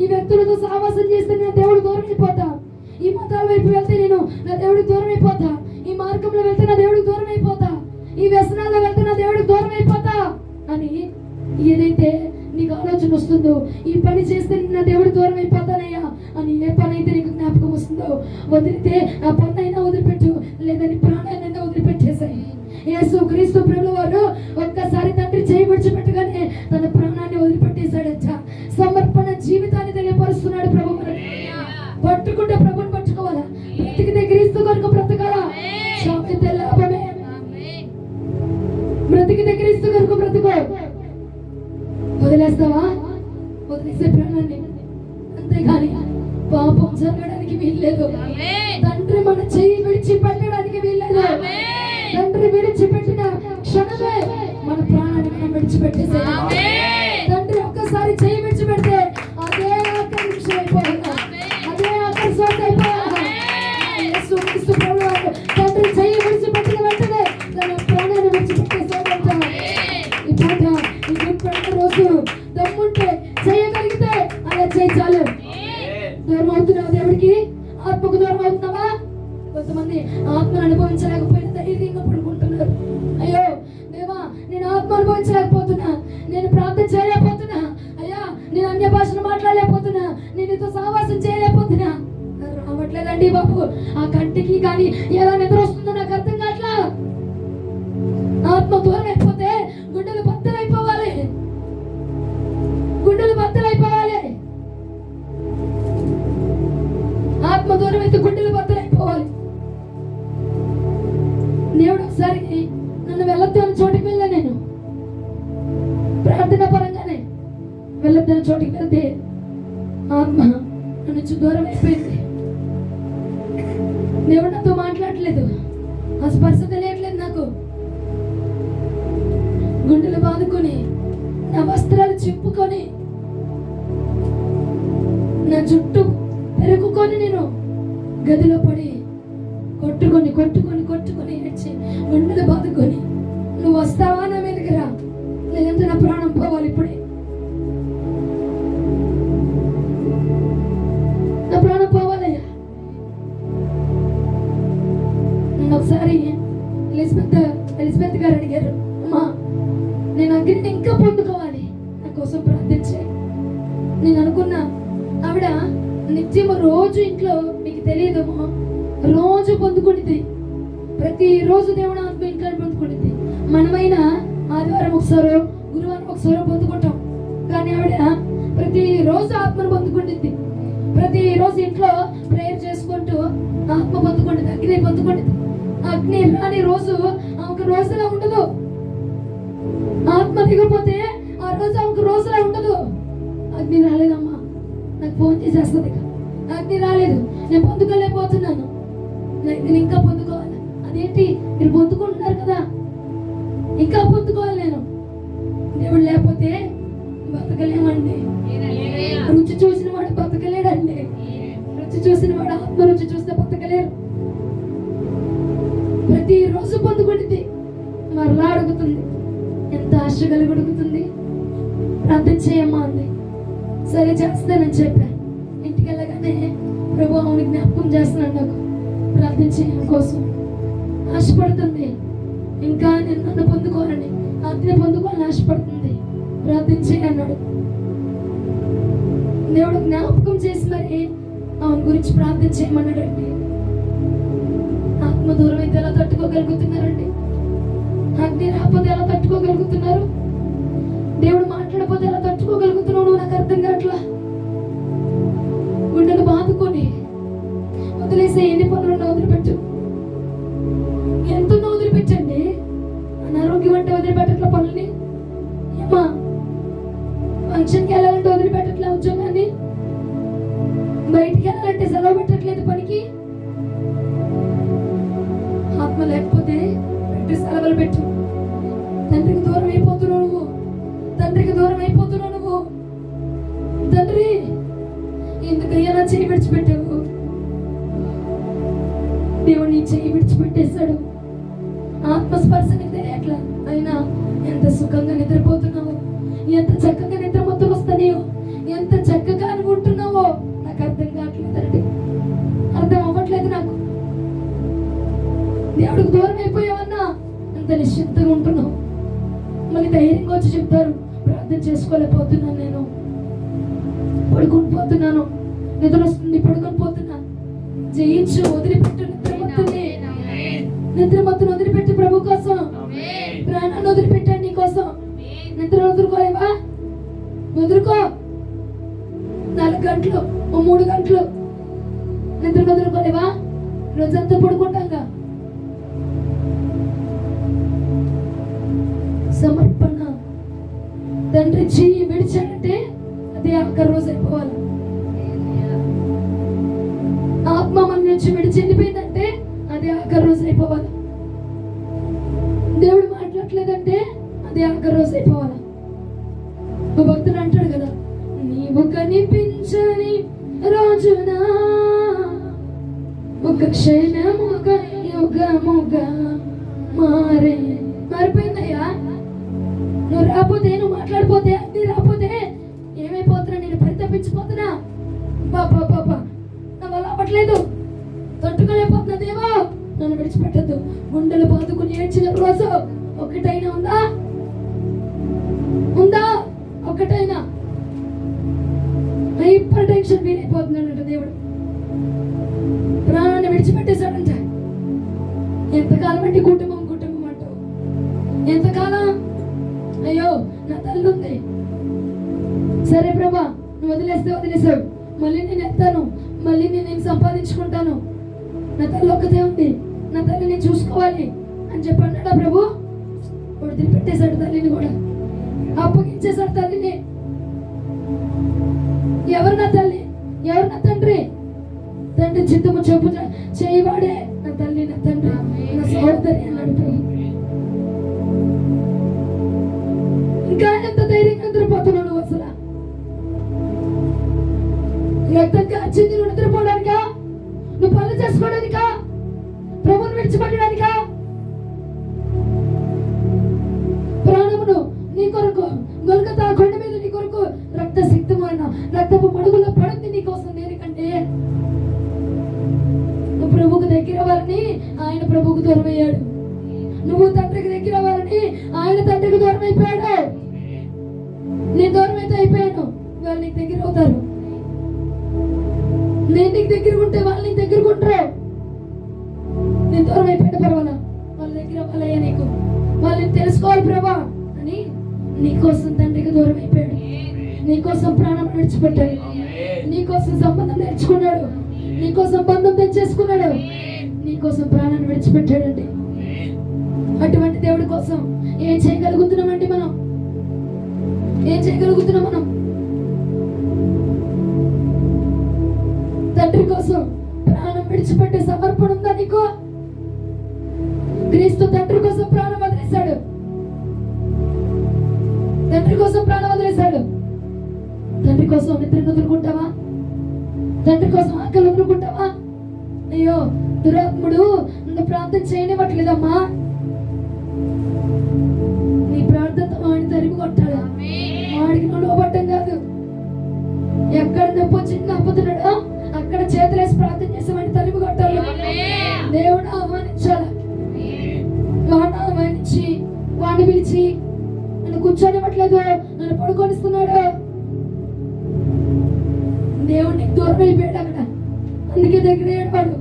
ఈ వ్యక్తులతో సహవాసం చేస్తే నేను దేవుడికి దూరం అయిపోతా, ఈ మతాల వైపు వెళ్తే నేను నా దేవుడికి దూరం అయిపోతా, ఈ మార్గంలో వెళ్తే నా దేవుడికి దూరం అయిపోతా, ఈ వ్యసనాల్లో వెళ్తే నా దేవుడికి దూరం అయిపోతా అని ఏదైతే నీకు ఆలోచన వస్తుందో, ఈ పని చేస్తే నా దేవుడికి దూరం అయిపోతానయ్యా అని ఏ పని అయితే నీకు జ్ఞాపకం వస్తుందో వదిలితే ఆ పని అయినా వదిలిపెట్టు, లేదని ప్రాణాన్నైనా వదిలిపెట్టేసాయి. యేసు క్రీస్తు ప్రభువు వారు ఒక్కసారి తండ్రి చేయి విడిచిపెట్టగానే తన ప్రాణాన్ని వదిలిపెట్టేశాడచ్చ. సమర్పణ జీవితాన్ని తెలియపరుస్తున్నాడు ప్రభు. పట్టుకుంటే ప్రభుని పట్టుకోవాలా, బ్రతికితే క్రీస్తు కొరకు బ్రతకాలా, శాంతితే లాభమే. బ్రతికితే క్రీస్తు కొరకు బ్రతుకో. వదిలేస్తావా? వదిలేసే ప్రాణాన్ని, అంతేగాని పాపం జరగడానికి వీల్లేదు. తండ్రి మన చెయ్యి విడిచిపెట్టడానికి వీల్లేదు. తండ్రి విడిచిపెట్టిన క్షణమే మన ప్రాణాన్ని మనం విడిచిపెట్టేసాం. తండ్రి ఒక్కసారి చెయ్యి విడిచిపెడితే అదే ఆఖరి నిమిషం అయిపోయింది, అదే ఆఖరి శ్వాస అయిపోయింది. యేసు క్రీస్తు ప్రభువు తండ్రి చెయ్యి విడిచిపెట్టిన వెంటనే తన ప్రాణాన్ని విడిచిపెట్టేసాడంట. ఈ పూట ఈ గుడ్ ఫ్రైడే రోజు దమ్ముంటే చేయగలిగితే అలా చేయి చాలు. దూరం అవుతున్నావా దేవుడికి? ఆత్మకు దూరం అవుతున్నావా? కొంతమంది ఆత్మను అనుభవించలేకపోయినా ధైర్యంగా పడుకుంటున్నారు. అయ్యో దేవా, నేను ఆత్మ అనుభవించలేకపోతున్నా, నేను ప్రార్థన చేయలేకపోతున్నా, అయ్యా నేను అన్య భాషను మాట్లాడలేకపోతున్నా, నేను నీతో సహవాసం చేయలేకపోతున్నా. రావట్లేదండి బాబు, ఆ కంటికి కానీ ఎలా నిద్ర వస్తుందో నాకు అర్థం కావట్లా. ఆత్మ దూరం అయిపోతే గుండెలు బద్దలైపోవాలి, గుండెలు బద్దలైపోవాలి. ఆత్మ దూరం అయితే గుండెలు బద్దలైపోవాలి. దేవుడు ఒకసారి నన్ను వెళ్ళొద్దని చోటికి వెళ్ళా, నేను ప్రార్థన పరంగానే వెళ్ళొద్దని చోటికి వెళ్తే ఆత్మ నన్ను దూరం అయిపోయింది. దేవుడు నాతో మాట్లాడలేదు, ఆ స్పర్శ తెలియట్లేదు నాకు. గుండెలు బాదుకొని నా వస్త్రాలు చింపుకొని నా జుట్టు పెరుగుకొని నేను గదిలో పడి కొట్టుకొని కొట్టుకొని కొట్టుకొని ఏడ్చి గుండెలు బాదుకొని, నువ్వు వస్తావా నా మీదకి రా, లేదంటే నా ప్రాణం పోవాలి ఇప్పుడే, నా ప్రాణం పోవాలయ్యా. నన్ను ఒకసారి ఎలిజబెత్ గారు అడిగారు, అమ్మా నేను అగ్నిని ఇంకా పొందుకోవాలి, నా కోసం ప్రార్థించే. నేను అనుకున్నా ఆవిడ నిత్యము రోజు ఇంట్లో, మీకు తెలియదేమో, రోజు పొందుకుంటుంది. ప్రతిరోజు దేవుడు ఆత్మ ఇంట్లో పొందుకుంటుంది. మనమైనా ఆదివారం ఒకసారో గురువారం ఒకసారో పొందుకుంటాం, కానీ ఆవిడ ప్రతిరోజు ఆత్మను పొందుకుంటుంది. ప్రతిరోజు ఇంట్లో ప్రేయర్ చేసుకుంటూ ఆత్మ పొందుకుంటుంది, అగ్ని పొందుకుంటుంది. అగ్ని రాని రోజు ఆమెకు రోజులా ఉండదు. ఆత్మ దిగపోతే ఆ రోజు ఆమెకు రోజులా ఉండదు. అగ్ని రాలేదమ్మా, నాకు ఫోన్ చేసేస్తుంది, అగ్ని రాలేదు, నేను పొందుకోలేకపోతున్నాను, నేను ఇంకా పొందుకోవాలి. అదేంటి మీరు పొందుకుంటున్నారు కదా, ఇంకా పొందుకోవాలి. నేను దేవుడు లేకపోతే బతకలేమండి. రుచి చూసిన వాడు బతకలేడండి. రుచి చూసిన వాడు ఆత్మ రుచి చూస్తే బతకలేరు. ప్రతిరోజు పొందుకుంటుంది, మరలా అడుగుతుంది, ఎంత ఆశ కలిగి అడుగుతుంది. ప్రార్థన చేయమ్మా అంది. సరే చేస్తానని చెప్పాను. ఇంటికి వెళ్ళగానే ప్రభు ఆమెను జ్ఞాపకం చేస్తున్నాడు, నాకు ప్రార్థన చేయడం కోసం ఆశపడుతుంది. ఇంకా నేను నన్ను పొందుకోవాలని, అగ్ని పొందుకోవాలని ఆశపడుతుంది. ప్రార్థన చేయన్నాడు. దేవుడు జ్ఞాపకం చేసి మరి ఆమె గురించి ప్రార్థన చేయమన్నాడు అండి. ఆత్మ దూరం అయితే ఎలా తట్టుకోగలుగుతున్నారండి? అగ్ని రాకపోతే ఎలా తట్టుకోగలుగుతున్నారు? దేవుడు మాట్లాడపోతే ఎలా తట్టుకోగలుగుతున్నావు? నాకు అర్థం కావట్లా. గుండెలు బాదుకొని వదిలేసే ఎన్ని పనులను వదిలిపెట్టు, ఎంతో వదిలిపెట్టండి. అనారోగ్యం అంటే వదిలిపెట్టట్ల పనులని. ఏమా ఫంక్షన్కి వెళ్ళాలంటే వదిలిపెట్టట్లే, ఉద్యోగాన్ని బయటికి వెళ్ళాలంటే సెలవు పెట్టట్లేదు పనికి. ఆత్మ లేకపోతే సెలవులు పెట్టు. తండ్రికి దూరం అయిపోతున్నావు నువ్వు, తండ్రికి దూరం అయిపోతున్నావు నువ్వు. తండ్రి ఎందుకయ్యా నా చేయి విడిచిపెట్టావు? దేవుడు నీ చేయి విడిచిపెట్టేశాడు. ఆత్మస్పర్శని తెలియట్లా, అయినా ఎంత సుఖంగా నిద్రపోతున్నావు, ఎంత చక్కగా నిద్ర మొత్తం వస్తాయో, ఎంత చక్కగా అనుకుంటున్నావో నాకు అర్థం కావట్లేదండి. అర్థం అవ్వట్లేదు నాకు. దేవుడికి దూరం అయిపోయావన్నా అంత నిశ్చింతగా ఉంటున్నావు. మళ్ళీ ధైర్యంగా వచ్చి చెప్తారు, ప్రార్థన చేసుకోలేకపోతున్నాను, నేను పడుకొని పోతున్నాను, నిద్ర వస్తుంది, పడుకొని పోతున్నాను. జయించు, వదిలిపెట్టు. నిద్ర మొత్తం వదిలిపెట్టి ప్రభు కోసం, ప్రాణాన్ని వదిలిపెట్టాను నీ కోసం. నిద్ర వదులుకోలేవా? వదులుకో. 4 గంటలు 3 గంటలు నిద్ర వదులుకోలేవా? రోజంతా పడుకుంటాగా. సమర్పణ. తండ్రి చెయ్యి విడిచాడంటే అదే ఆఖరి రోజు అయిపోవాలి. ఆత్మ మన నుంచి విడిచి వెళ్ళిపోయిందంటే అదే ఆఖరి రోజు అయిపోవాలి. దేవుడు మాట్లాడలేదంటే అదే ఆఖరి రోజు అయిపోవాలి. మా భక్తుడు అంటాడు కదా, నీవు కనిపించని రోజునా ఒక క్షణముగా యుగముగా మారిపోయిందయ్యా. నువ్వు రాకపోతే, నువ్వు మాట్లాడిపోతే, అన్ని రాకపోతే ఏమైపోతున్నా? నేను పరితపించిపోతున్నా. బాబా బాబా నా వల్ల అవ్వట్లేదు, తట్టుకోలేకపోతున్నా. దేవా నన్ను విడిచిపెట్టద్దు. గుండెలు బాదుకుని ఏడ్చిన రోజు ఒక్కటైనా ఉందా? ఉందా ఒక్కటైనా? హైపర్ టెన్షన్ ఫీల్ అయిపోతున్నాడంట దేవుడు. ప్రాణాన్ని విడిచిపెట్టేశాడంట. ఎంతకాలం అంటే కుటుంబం అంటావు? ఎంతకాలం? అయ్యో నా తల్లి ఉంది, సరే ప్రభా నువ్వు వదిలేస్తే వదిలేసావు, మళ్ళీ నేను ఎత్తాను, మళ్ళీ నేను సంపాదించుకుంటాను. నా తల్లి ఒక్కతే ఉంది, నా తల్లి నేను చూసుకోవాలి అని చెప్పి అన్నాడా ప్రభు? వదిలిపెట్టేశాడు తల్లిని కూడా, అప్పగించేశాడు తల్లిని. ఎవరు నా తల్లి, ఎవరు నా తండ్రి? తండ్రి చిత్తము చూపు చేయవాడే నా తల్లి, నా తండ్రి, నా సహోదరి అన్నాడు ప్రభు. ఇంకా ఎంత ధైర్యంగా నిద్రపోతున్నావు నువ్వు? అసలు రక్తం కాచింది నువ్వు నిద్రపోవడానికా? నువ్వు పనులు చేసుకోవడానికా? ప్రభువును విడిచిపెట్టడానికా? ప్రాణమును నీ కొరకు గొల్గతా కొండ మీద నీ కొరకు రక్త సిక్తమైన రక్తపు మడుగులో పడింది నీ కోసం. దేనికంటే నువ్వు ప్రభువుకు దగ్గర వారిని ఆయన ప్రభువుకు దూరం అయ్యాడు. నువ్వు తండ్రికి దగ్గర అవ్వాలని ఆయన తండ్రికి దూరం అయిపోయాడు. నేను దూరం అయితే అయిపోయాను, వాళ్ళు నీకు దగ్గర అవుతారు. నేను నీకు దగ్గర ఉంటే వాళ్ళు నీకు దగ్గర ఉంటారు. నేను దూరం అయిపోయిన పర్వాలా, వాళ్ళ దగ్గర అవ్వాలయ్యా, నీకు వాళ్ళని తెలుసుకోవాలి ప్రభా అని నీకోసం తండ్రికి దూరం అయిపోయాడు. నీకోసం ప్రాణం విడిచిపెట్టాడు, నీకోసం సంబంధం నేర్చుకున్నాడు, నీకోసం బంధం తెచ్చేసుకున్నాడు, నీకోసం ప్రాణాన్ని విడిచిపెట్టాడండి. అటువంటి దేవుడి కోసం ఏం చేయగలుగుతున్నామండి మనం? ఏం చేయగలుగుతున్నాం మనం? తండ్రి కోసం ప్రాణం విడిచిపెట్టే సమర్పణ ఉందా నీకు? క్రీస్తు తండ్రి కోసం ప్రాణం వదిలేశాడు, తండ్రి కోసం ప్రాణం వదిలేశాడు. తండ్రి కోసం నిద్రను వదులుకుంటావా? తండ్రి కోసం ఆకలి వదులుకుంటావా? అయ్యో దురాత్ముడు నన్ను ప్రార్థన చేయనివ్వట్లేదమ్మా, నీ ప్రార్థనతో వాడిని తరిమి కొట్టాలా? వాడికి నువ్వు లోబట్టం కాదు. ఎక్కడ నొప్పి వచ్చింది నప్పుతున్నాడో అక్కడ చేతులేసి ప్రార్థన చేసి వాడిని తరిమి కొట్టాలి. దేవుడు ఆహ్వానించాలి, వాడిని ఆహ్వానించి వాడిని పిలిచి నన్ను కూర్చోనివ్వట్లేదు, నన్ను పడుకొనిస్తున్నాడు. దేవుడికి దూరం అయిపోయాడు అక్కడ, అందుకే దగ్గర ఏడవాడు.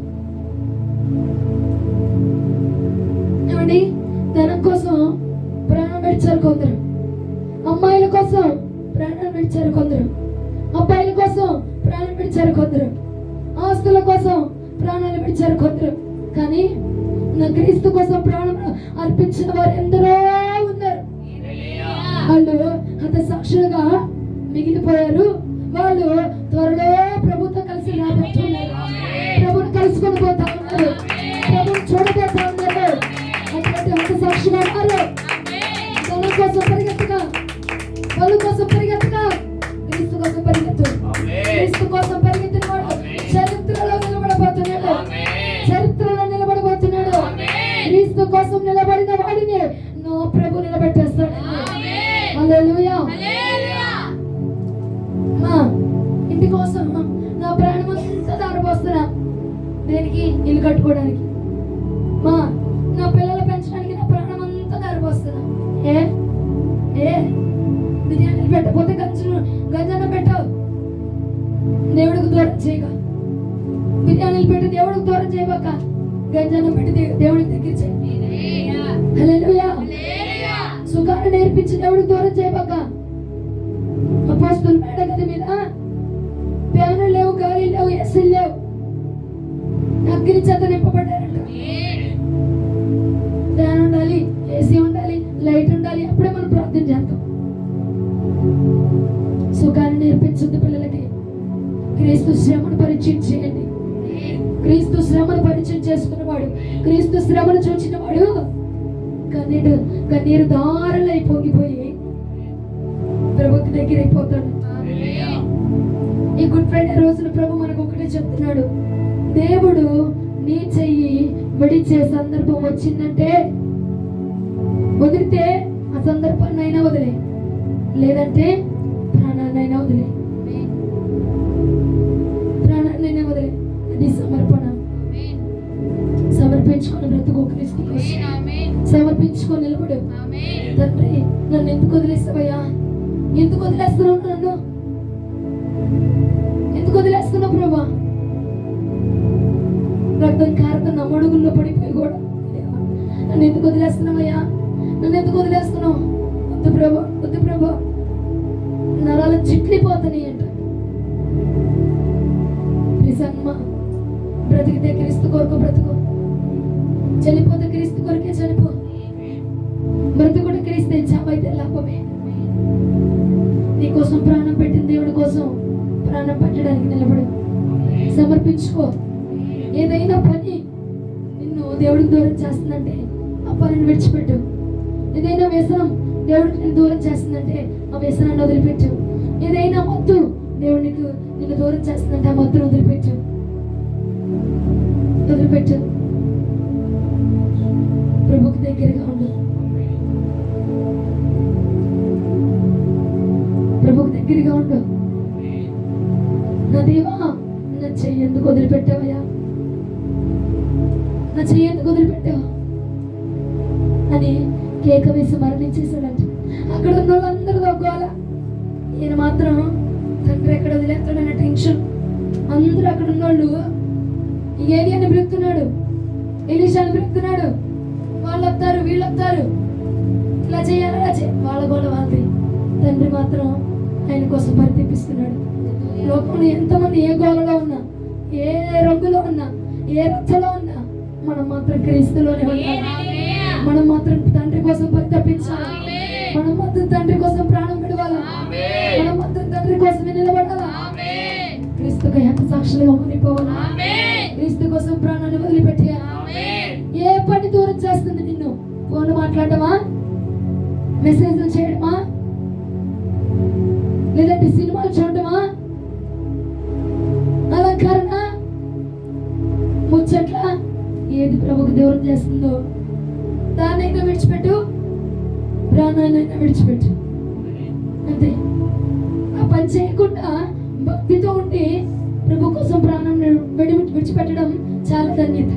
ఏమండి, ధనం కోసం ప్రాణం విడిచారు కొందరు, అమ్మాయిల కోసం ప్రాణం విడిచారు కొందరు, అబ్బాయిల కోసం ప్రాణం విడిచారు కొందరు, ఆస్తుల కోసం ప్రాణాలు విడిచారు కొందరు. కానీ నా క్రీస్తు కోసం ప్రాణం అర్పించిన వారు ఎందరో ఉన్నారు. వాళ్ళు హతసాక్షులుగా మిగిలిపోయారు. వాళ్ళు త్వరలో ప్రభుత్వం కలిసి రాబోతున్నారు, ప్రభుని కలుసుకొని పోతా ఉన్నారు, ప్రభుని చూడబోతా ఉన్నారు. అటువంటి హతసాక్షులు ఉన్నారు. ధనం కోసం పరిగెత్తగా, వాళ్ళ కోసం పరిగెత్తగా, క్రీస్తు కోసం పరిగెత్తు. క్రీస్తు కోసం పరిగెత్తిన వాడు చరిత్రలో నిలబడబోతున్నాడు, చరిత్రలో నిలబడబోతున్నాడు. క్రీస్తు కోసం నిలబడిన వాడిని నా ప్రభు నిలబెట్టేస్తాడు. హల్లెలూయా. మా ఇంటి కోసం నా ప్రాణం అంతా దారిపోస్తున్నా, దేనికి? ఇల్లు కట్టుకోవడానికి. మా నా పిల్లలు పెంచడానికి నా ప్రాణం అంతా దారిపోస్తున్నా. ఏ ఏ బిర్యానీలు పెట్టకపోతే గంజన పెట్టావు, దేవుడికి దూరం చేయగా. బిర్యానీలు పెట్టి దేవుడికి దూరం చేయబాక, గంజన పెట్టి దేవుడికి దగ్గర చేయి. హల్లెలూయా. సుఖాన్ని నేర్పించి దేవుడికి దూరం చేయబాక. అపోస్తలుల మేడగది మీద ఫ్యాన్లు లేవు, గాలి లేవు, ఏసీలు లేవు, అగ్ని చేత నింపబడ్డారంట. ఫ్యాన్ ఉండాలి, ఏసీ ఉండాలి, లైట్ ఉండాలి, అప్పుడే మనం ప్రార్థన చేద్దాం. సుఖాన్ని నేర్పించొద్దు పిల్లలకి. క్రీస్తు శ్రమను పరిచయం చేయండి. క్రీస్తు శ్రమను పరిచయం చేసుకున్నవాడు, క్రీస్తు శ్రమను చూచిన వాడు కన్నీరు దారులై పొంగిపోయి ప్రభుకి దగ్గర అయిపోతాడు. ఈ గుడ్ ఫ్రైడే రోజున ప్రభు మనకు ఒకటే చెప్తున్నాడు, దేవుడు నీ చెయ్యి విడిచే సందర్భం వచ్చిందంటే వదిలితే ఆ సందర్భాన్ని అయినా వదిలే, లేదంటే ప్రాణాన్నైనా వదిలే, ప్రాణాన్నైనా వదిలే. అది సమర్పణ. సమర్పించుకొని బ్రతుకు, క్రీస్తు కోసం సమర్పించుకొని నిలబడు. తండ్రి నన్ను ఎందుకు వదిలేస్తావయ్యా? ఎందుకు వదిలేస్తున్నావు? నన్ను ఎందుకు వదిలేస్తున్నావు ప్రభా? రక్తం కారుతున్న మడుగుల్లో పడిపోయి కూడా నన్ను ఎందుకు వదిలేస్తున్నావయ్యా? నన్ను ఎందుకు వదిలేస్తున్నావు? వద్దు ప్రభా, వద్దు ప్రభా. నరాలు చిట్లిపోతాయి అంట. నిజమ్మా, బ్రతికితే క్రీస్తు కొరకు బ్రతుకు, చనిపోతే క్రీస్తు కొరకే చనిపో. బ్రతుకుడు క్రీస్తే, చావైతే లాభమే. నీకోసం ప్రాణం పెట్టిన దేవుడి కోసం ప్రాణం పెట్టడానికి నిలబడు, సమర్పించుకో. ఏదైనా పని నిన్ను దేవుడికి దూరం చేస్తుందంటే ఆ పనిని విడిచిపెట్టు. ఏదైనా వ్యసనం దేవుడికి నిన్ను దూరం చేస్తుందంటే ఆ వ్యసనాన్ని వదిలిపెట్టు. ఏదైనా మత్తు దేవుడికి నిన్ను దూరం చేస్తుందంటే ఆ మత్తును వదిలిపెట్టు, వదిలిపెట్టు. ప్రభుకి దగ్గరగా ఉండు, ప్రభుకి దగ్గరగా ఉండు. నా దేవా, నా చెయ్యి ఎందుకు వదిలిపెట్టావయ్యా? నా చెయ్యి ఎందుకు వదిలిపెట్టావు అని కేక వేసి మరణించేశాడంట. అక్కడ ఉన్న వాళ్ళందరూ దొగ్గోల, ఈయన మాత్రం తండ్రి ఎక్కడ వదిలేస్తాడన్న టెన్షన్. అందరూ అక్కడ ఉన్నోళ్ళు ఏలియాని పిలుస్తున్నాడు, ఎలీషాని పిలుస్తున్నాడు, వాళ్ళు వస్తారు వీళ్ళు వస్తారు, ఇలా చేయాలి అలా వాళ్ళ గోల వాళ్ళది. తండ్రి మాత్రం ఆయన కోసం పరితపిస్తున్నాడు. లోకంలో ఎంతమంది ఏ గోలలో ఉన్నా, ఏ రంగులో ఉన్నా, ఏ రచ్చలో ఉన్నా, మనం మాత్రం క్రీస్తులోనే ఉన్నాం. మనం మాత్రం తండ్రి కోసం పరితపించాలి. మనం మాత్రం తండ్రి కోసం ప్రాణం విడవాలా. మనం మాత్రం తండ్రి కోసమే నిలబడాలా. క్రీస్తుకు ఎంత సాక్షులుగా మునిపోవాలా. క్రీస్తు కోసం ప్రాణాన్ని వదిలిపెట్టేయాలి. ఏ పని దూరం చేస్తుంది నిన్ను? ఫోన్ మాట్లాడమా, మెసేజ్లు చేయడమా, లేదంటే సినిమాలు చూడటమా, అలంకరణ, ముచ్చట్ల, ఏది ప్రభుకు దూరం చేస్తుందో దాన్నైనా విడిచిపెట్టు, ప్రాణాన్నైనా విడిచిపెట్టు. అంతే. ఆ పని చేయకుండా భక్తితో ఉంటే ప్రభు కోసం ప్రాణం విడిచిపెట్టడం చాలా ధన్యత.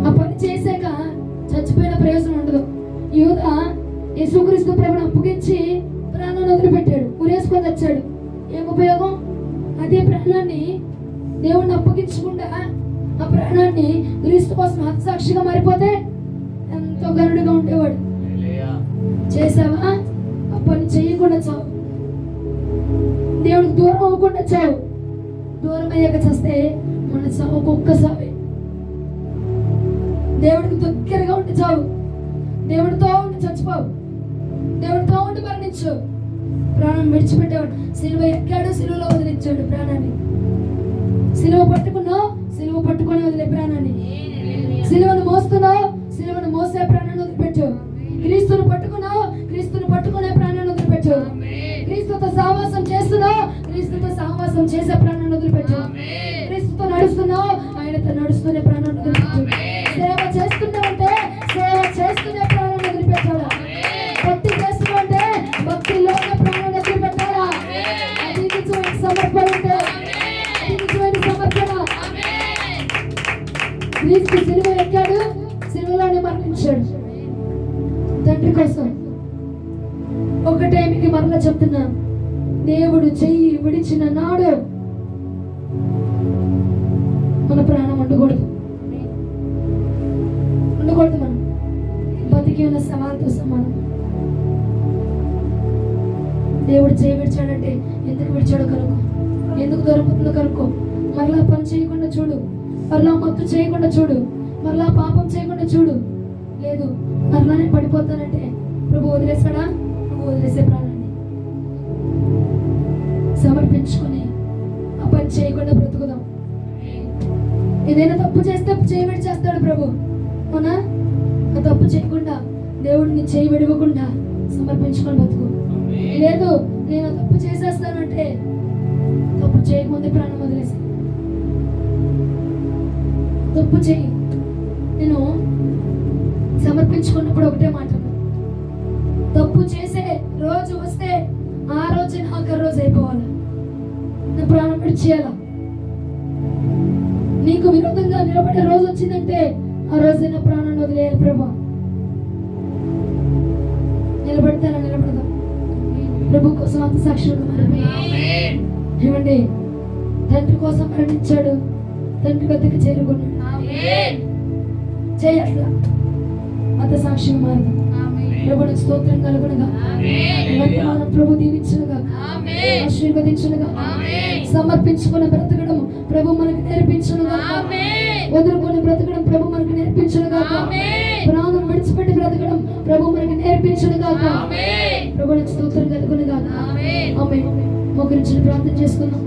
ఆ పని చేశాక చచ్చిపోయిన ప్రయోజనం ఉండదు. యూదా యేసుక్రీస్తు ప్రభుని అప్పగించి ప్రాణాన్ని వదిలిపెట్టాడు, ఉరేసుకొని వచ్చాడు. ఏం ఉపయోగం? అదే ప్రాణాన్ని దేవుణ్ణి అప్పగించకుండా ఆ ప్రాణాన్ని క్రీస్తు కోసం హతసాక్షిగా మారిపోతే ఎంతో గరుడుగా ఉండేవాడు. చేసావా? ఆ పని చేయకుండా చావు. దేవుడికి దూరం అవ్వకుండా చావు. దూరం అయ్యాక చస్తే మన చావు ఒక్క సావే. దేవుడికి దగ్గరగా ఉండి చావు. దేవుడితో ఉండి చచ్చిపోవు. దేవుడితో ఉండి మరణించు. ప్రాణం విడిచిపెట్టేవాడు. సిలువ ఎక్కాడు, సిలువలో వదిలించాడు ప్రాణాన్ని. సిలువ పట్టుకున్నావు, సిలువ పట్టుకొని వదిలే ప్రాణాన్ని. సిలువను మోస్తున్నావు, సిలువను మోసే ప్రాణాన్ని వదిలిపెట్టు. క్రీస్తును పట్టుకున్నావు, క్రీస్తును పట్టుకునే ప్రాణాన్ని వదిలిపెట్టు. క్రీస్తుతో సహవాసం చేస్తున్నావు, క్రీస్తుతో సహవాసం చేసే ప్రాణాన్ని వదిలిపెట్టు. క్రీస్తుతో నడుస్తున్నావు, ఆయనతో నడుస్తునే ప్రాణాన్ని వదిలిపెట్టు. సేవ చేస్తున్నావంటే సేవ చేస్తునే ప్రాణాన్ని వదిలిపెట్టాలా. భక్తి చేస్తున్నావంటే భక్తిలోనే ప్రాణాన్ని వదిలిపెట్టాలా. అది నిజమైన సమర్పణ ఉంటే, అది నిజమైన సమర్పణ. క్రీస్తు సిలువ ఎక్కాడు, సిలువలోనే మరణించాడు తండ్రి కోసం. ఒకటే మీకు మరలా చెప్తున్నా, దేవుడు చెయ్యి విడిచిన నాడు మన ప్రాణం ఉండకూడదు. మనం బతికి ఉన్న సవాల్తో సమానం. దేవుడు చేయి విడిచాడంటే ఎందుకు విడిచాడో కనుక్కో, ఎందుకు దొరుకుతుందో కనుక్కో. మరలా పని చేయకుండా చూడు, మరలా మత్తు చేయకుండా చూడు, మరలా పాపం చేయకుండా చూడు. లేదు మరలానే పడిపోతానంటే ప్రభు వదిలేసాడా? నువ్వు వదిలేసే ప్రాణాన్ని సమర్పించుకొని ఆ పని చేయకుండా బ్రతుకుదాం. ఏదైనా తప్పు చేస్తే చేయబడి చేస్తాడు ప్రభు. అవునా? ఆ తప్పు చేయకుండా దేవుడిని చేయి విడవకుండా సమర్పించుకొని బతుకు. లేదు నేను తప్పు చేసేస్తానంటే తప్పు చేయకముందే ప్రాణం వదిలేసి తప్పు చేయి. నేను సమర్పించుకున్నప్పుడు ఒకటే మాట, తప్పు చేసే రోజు వస్తే ఆ రోజు ఆఖరి రోజు అయిపోవాలి. నా ప్రాణం విడిచేయాలా. నీకు విరోధంగా నిలబడే రోజు వచ్చిందంటే ఆ రోజు నా ప్రాణాన్ని వదిలేయాలి. ప్రభా నిలబడతానా? నిలబడదాం. ప్రభు కోసం అంత సాక్షులుగా ఏమండి? తండ్రి కోసం మరణించాడు, తండ్రి వద్దకు చేరుకున్నాడు. చేయట్లా అంత సాక్షిగా మారదాం. ప్రభుని స్తోత్రం కలుగునుగా. ప్రభు దీవించునుగా, ఆశీర్వదించునుగా. సమర్పించుకుని బ్రతకడం ప్రభు మనకు నేర్పించునుగా. వదులుకొని బ్రతకడం ప్రభు మనకు నేర్పించునుగా. ప్రాణం విడిచిపెట్టి బ్రతకడం ప్రభు మనకు నేర్పించునుగా. ప్రభునికి స్తోత్రం కలుగునుగా. ఆమేన్. మొక్కరించి ప్రార్థన చేసుకుందాం.